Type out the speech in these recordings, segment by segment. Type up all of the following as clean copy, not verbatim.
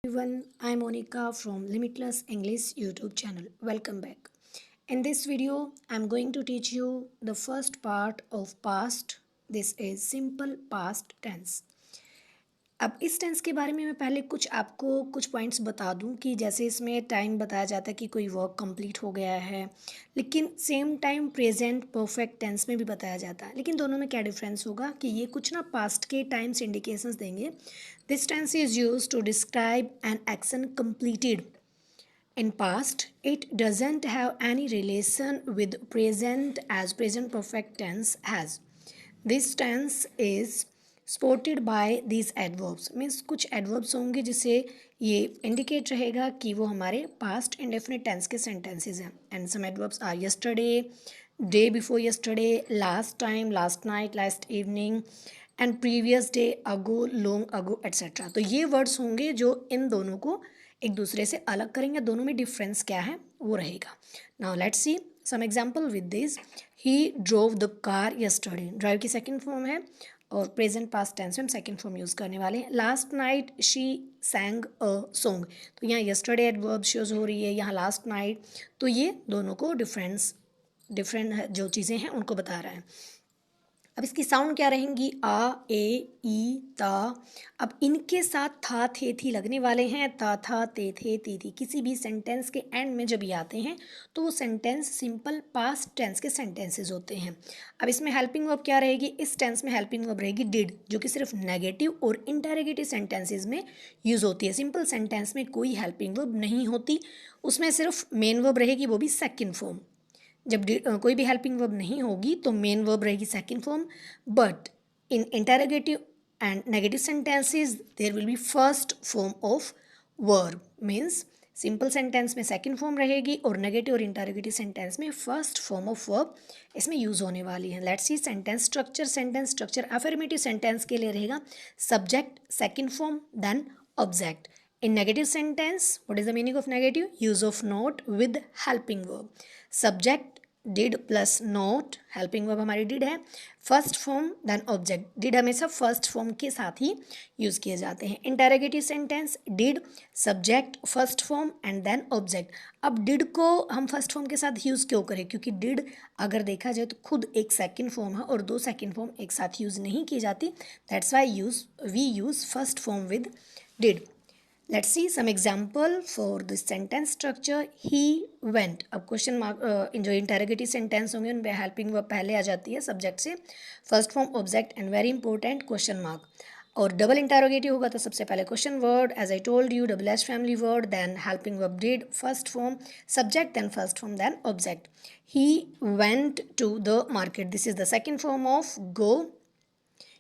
Everyone, I'm Monica from Limitless English YouTube channel. Welcome back. In this video, I'm going to teach you the first part of past. This is simple past tense. अब इस tense के बारे में मैं पहले आपको कुछ points बता दूं कि जैसे इसमें टाइम बताया जाता है कि कोई वर्क कंप्लीट हो गया है, लेकिन same time present perfect tense में भी बताया जाता है। लेकिन दोनों में क्या डिफरेंस होगा कि ये कुछ ना पास्ट के टाइम्स इंडिकेशंस देंगे। This tense is use to describe an action completed in past. It doesn't have any relation with present as present perfect tense has. This tense is supported by these adverbs. Means कुछ adverbs होंगे जिसे ये indicate रहेगा कि वो हमारे past indefinite tense के sentences हैं. And some adverbs are yesterday, day before yesterday, last time, last night, last evening and previous day, ago, long ago, etc. तो ये words होंगे जो इन दोनों को एक दूसरे से अलग करेंगे। दोनों में डिफरेंस क्या है वो रहेगा। Now let's see some example with this. He drove the car yesterday. Drive की सेकंड फॉर्म है और प्रेजेंट पास्ट टेंस में हम सेकंड फॉर्म यूज़ करने वाले हैं। Last night she सैंग a song. तो यहाँ यस्टरडे एडवर्ब यूज़ हो रही है, यहाँ लास्ट नाइट। तो ये दोनों को डिफरेंट जो चीज़ें हैं उनको बता रहा है। अब इसकी साउंड क्या रहेंगी? आ, ए, ई, ता। अब इनके साथ था, थे, थी लगने वाले हैं। ता, था, ते, थे, ती, थी। किसी भी सेंटेंस के एंड में जब ये आते हैं तो वो सेंटेंस सिंपल पास्ट टेंस के सेंटेंसेस होते हैं। अब इसमें हेल्पिंग वर्ब क्या रहेगी? इस टेंस में हेल्पिंग वर्ब रहेगी डिड, जो कि सिर्फ नेगेटिव और इंटरोगेटिव सेंटेंसेस में यूज़ होती है। सिंपल सेंटेंस में कोई हेल्पिंग वर्ब नहीं होती, उसमें सिर्फ मेन वर्ब रहेगी, वो भी सेकेंड फॉर्म। जब कोई भी हेल्पिंग वर्ब नहीं होगी तो मेन वर्ब रहेगी second form. But in interrogative and negative sentences there will be first form of verb. Means simple sentence में सेकंड फॉर्म रहेगी और नेगेटिव और इंटरोगेटिव सेंटेंस में फर्स्ट फॉर्म ऑफ वर्ब इसमें यूज होने वाली है। Let's see sentence structure. Sentence structure affirmative sentence के लिए रहेगा subject second form then object. In negative sentence, what is the meaning of negative? Use of not with helping verb. Subject did plus not, helping verb हमारी did है, first form then object. Did हमेशा first form के साथ ही use किए जाते हैं। Interrogative sentence did subject first form and then object. अब डिड को हम फर्स्ट फॉर्म के साथ यूज़ क्यों करें? क्योंकि डिड अगर देखा जाए तो खुद एक सेकंड फॉर्म है और दो सेकंड फॉर्म एक साथ यूज़ नहीं की जाती। That's why we use first form with did. Let's see some example for the sentence structure. He went. अब क्वेश्चन मार्क जो इंटरोगेटिव सेंटेंस होंगे उनमें हेल्पिंग वर्ब पहले आ जाती है सब्जेक्ट से, first form object and very important question mark. और double interrogative होगा तो सबसे पहले question word as I told you, double S family word, then helping verb did, first form subject, then first form, then object. He went to the market, this is the second form of go.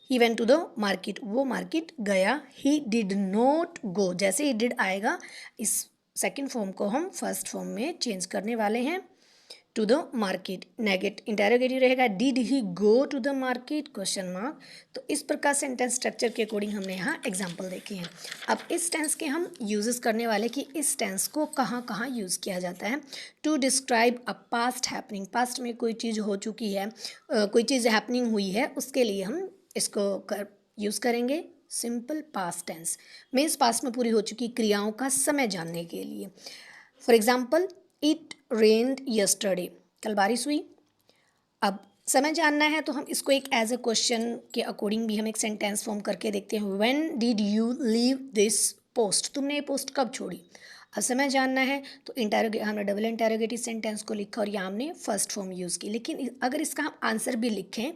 He went to the market, वो market गया। He did not go, जैसे he did आएगा इस second form को हम first form में change करने वाले हैं to the market. Negative interrogative रहेगा did he go to the market question mark. तो इस प्रकार सेंटेंस स्ट्रक्चर के अकॉर्डिंग हमने यहाँ एग्जाम्पल देखे हैं। अब इस टेंस के हम यूजेस करने वाले कि इस टेंस को कहाँ कहाँ यूज़ किया जाता है। To describe a past happening, past में कोई चीज़ हो चुकी है, कोई चीज़ हैपनिंग हुई है, उसके लिए हम इसको यूज़ करेंगे simple past tense. Means past में पूरी हो चुकी क्रियाओं का समय जानने के लिए। For example it rained yesterday, कल बारिश हुई। अब समय जानना है तो हम इसको एक एज अ क्वेश्चन के अकॉर्डिंग भी हम एक सेंटेंस फॉर्म करके देखते हैं। When did you leave this post, तुमने ये पोस्ट कब छोड़ी। अब समय जानना है तो हमने डबल इंटरोगेटिव सेंटेंस को लिखा और यहाँ हमने फर्स्ट फॉर्म यूज़ की। लेकिन अगर इसका हम आंसर भी लिखें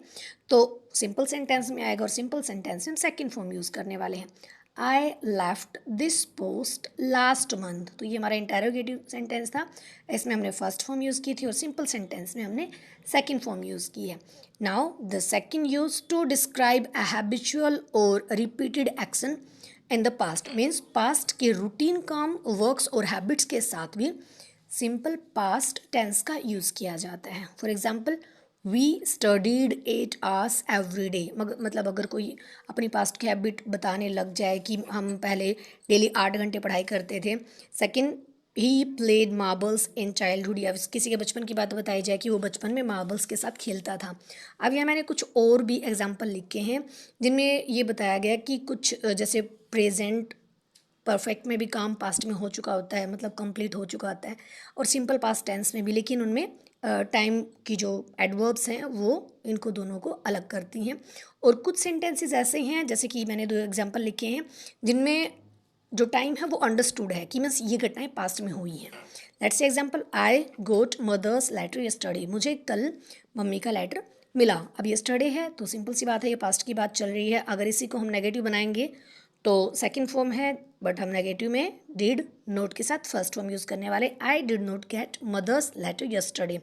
तो सिंपल सेंटेंस में आएगा और सिंपल सेंटेंस में हम सेकेंड फॉर्म यूज़ करने वाले हैं। I left this post last month, तो ये हमारा इंटरोगेटिव सेंटेंस था, इसमें हमने फर्स्ट फॉर्म यूज़ की थी और सिंपल सेंटेंस में हमने सेकेंड फॉर्म यूज़ की है। Now the second use to describe a habitual और repeated action in the past. Means past के रूटीन काम, वर्क्स और हैबिट्स के साथ भी सिंपल पास्ट टेंस का यूज़ किया जाता है। For example we studied 8 hours every day. मतलब अगर कोई अपनी पास्ट की हैबिट बताने लग जाए कि हम पहले डेली 8 घंटे पढ़ाई करते थे। Second he played marbles in childhood, या किसी के बचपन की बात बताई जाए कि वो बचपन में मार्बल्स के साथ खेलता था। अब यहाँ मैंने कुछ और भी एग्जाम्पल लिखे हैं जिनमें ये बताया गया कि कुछ जैसे प्रेजेंट परफेक्ट में भी काम पास्ट में हो चुका होता है, मतलब कंप्लीट हो चुका होता है, और सिंपल पास्ट टेंस में भी, लेकिन उनमें टाइम की जो एडवर्ब्स हैं वो इनको दोनों को अलग करती हैं। और कुछ सेंटेंसेस ऐसे हैं, जैसे कि मैंने 2 एग्जांपल लिखे हैं, जिनमें जो टाइम है वो अंडरस्टूड है कि मीन्स ये घटनाएं पास्ट में हुई हैं। Let's see example, I got mother's letter yesterday, मुझे कल मम्मी का लेटर मिला। अब यस्टरडे है तो सिंपल सी बात है, ये पास्ट की बात चल रही है। अगर इसी को हम नेगेटिव बनाएंगे तो सेकंड फॉर्म है, बट हम नेगेटिव में डिड नोट के साथ फर्स्ट फॉर्म यूज़ करने वाले, I did not get mother's letter yesterday.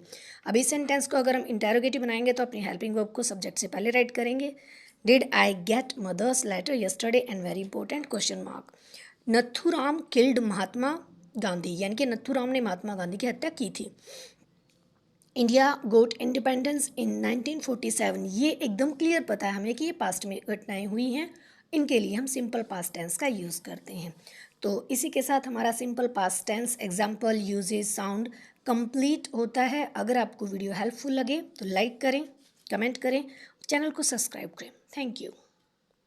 अब इस सेंटेंस को अगर हम इंटेरोगेटिव बनाएंगे तो अपनी हेल्पिंग वर्ब को सब्जेक्ट से पहले राइट करेंगे, did I get mother's letter yesterday, and very important question mark. Nathuram killed Mahatma Gandhi, यानी कि नथुराम ने महात्मा गांधी की हत्या की थी। इंडिया गोट इंडिपेंडेंस इन 1947, ये एकदम क्लियर पता है हमें कि ये पास्ट में घटनाएं हुई हैं, इनके लिए हम सिंपल पास्ट टेंस का यूज़ करते हैं। तो इसी के साथ हमारा simple past tense example usages sound complete होता है। अगर आपको वीडियो हेल्पफुल लगे तो लाइक करें, कमेंट करें, चैनल को सब्सक्राइब करें। Thank you.